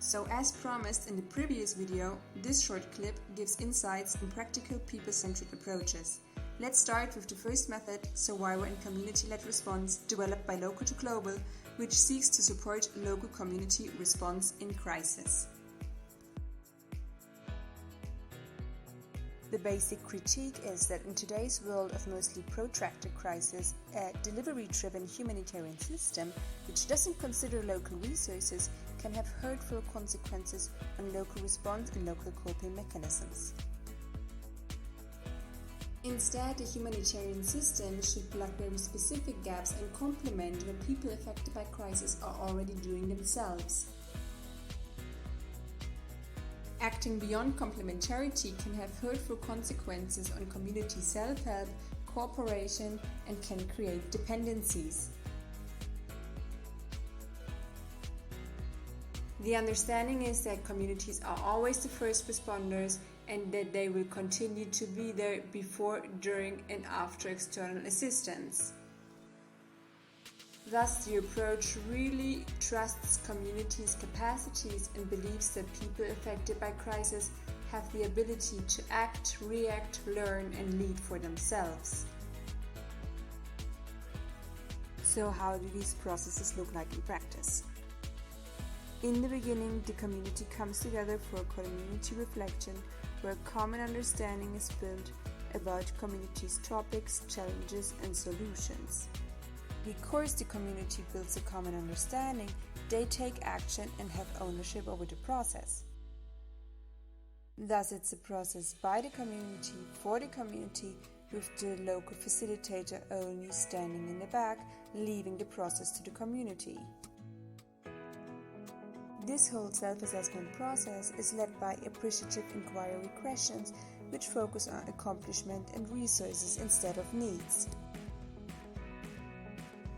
So as promised in the previous video, this short clip gives insights on practical people-centered approaches. Let's start with the first method, survivor and community-led response, developed by Local to Global, which seeks to support local community response in crisis. The basic critique is that in today's world of mostly protracted crisis, a delivery-driven humanitarian system which doesn't consider local resources can have hurtful consequences on local response and local coping mechanisms. Instead, the humanitarian system should plug very specific gaps and complement what people affected by crisis are already doing themselves. Acting beyond complementarity can have hurtful consequences on community self-help, cooperation, and can create dependencies. The understanding is that communities are always the first responders and that they will continue to be there before, during, and after external assistance. Thus, the approach really trusts communities' capacities and believes that people affected by crisis have the ability to act, react, learn, and lead for themselves. So how do these processes look like in practice? In the beginning, the community comes together for a community reflection where a common understanding is built about community's topics, challenges, and solutions. Because the community builds a common understanding, they take action and have ownership over the process. Thus, it's a process by the community, for the community, with the local facilitator only standing in the back, leaving the process to the community. This whole self-assessment process is led by appreciative inquiry questions which focus on accomplishment and resources instead of needs.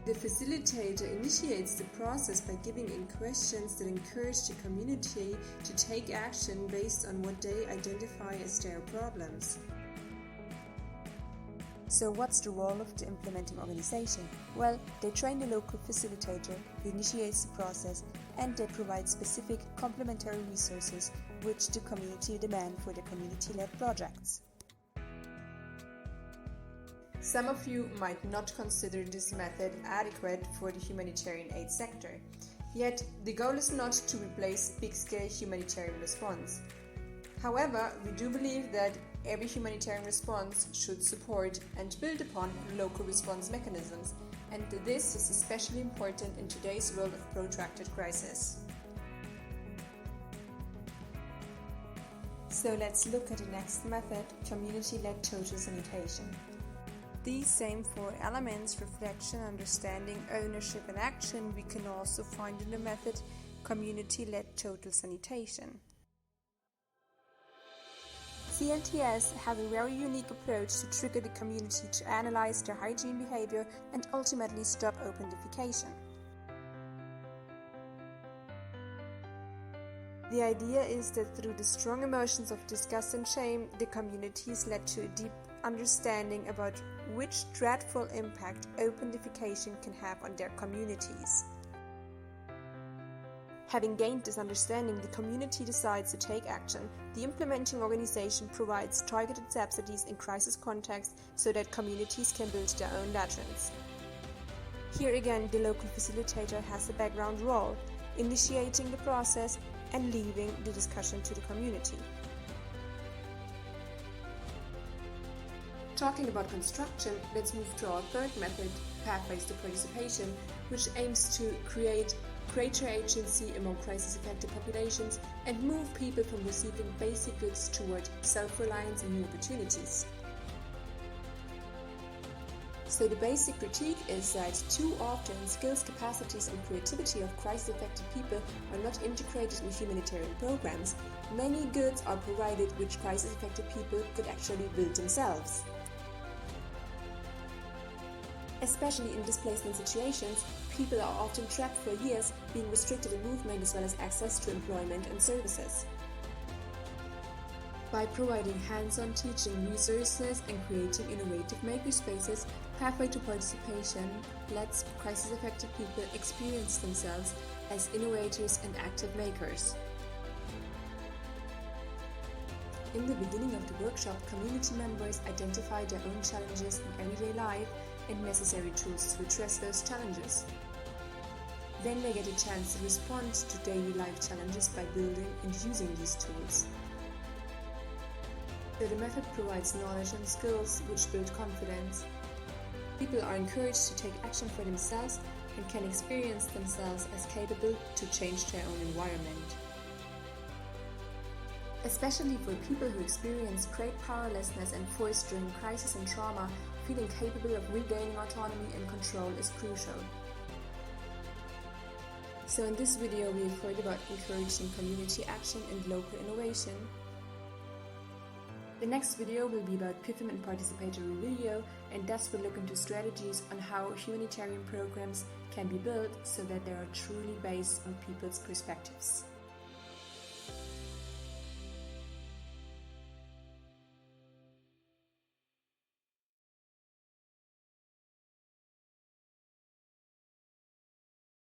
The facilitator initiates the process by giving in questions that encourage the community to take action based on what they identify as their problems. So what's the role of the implementing organization? Well, they train the local facilitator who initiates the process, and they provide specific complementary resources which the community demand for their community-led projects. Some of you might not consider this method adequate for the humanitarian aid sector. Yet, the goal is not to replace big-scale humanitarian response. However, we do believe that every humanitarian response should support and build upon local response mechanisms, and this is especially important in today's world of protracted crisis. So let's look at the next method, community-led total sanitation. These same four elements, reflection, understanding, ownership, and action, we can also find in the method community-led total sanitation. CLTS have a very unique approach to trigger the community to analyze their hygiene behavior and ultimately stop open defecation. The idea is that through the strong emotions of disgust and shame, the community is led to a deep understanding about which dreadful impact open defecation can have on their communities. Having gained this understanding, the community decides to take action. The implementing organization provides targeted subsidies in crisis contexts so that communities can build their own latrines. Here again, the local facilitator has a background role, initiating the process and leaving the discussion to the community. Talking about construction, let's move to our third method, pathways to participation, which aims to create greater agency among crisis-affected populations and move people from receiving basic goods toward self-reliance and new opportunities. So the basic critique is that too often skills, capacities and creativity of crisis-affected people are not integrated in humanitarian programs. Many goods are provided which crisis-affected people could actually build themselves. Especially in displacement situations, people are often trapped for years, being restricted in movement as well as access to employment and services. By providing hands-on teaching resources and creating innovative makerspaces, Pathway to Participation lets crisis-affected people experience themselves as innovators and active makers. In the beginning of the workshop, community members identify their own challenges in everyday life and necessary tools to address those challenges. Then they get a chance to respond to daily life challenges by building and using these tools. So the method provides knowledge and skills which build confidence. People are encouraged to take action for themselves and can experience themselves as capable to change their own environment. Especially for people who experience great powerlessness and force during crisis and trauma, feeling capable of regaining autonomy and control is crucial. So in this video we've heard about encouraging community action and local innovation. The next video will be about PIFM and participatory video, and thus will look into strategies on how humanitarian programs can be built so that they are truly based on people's perspectives.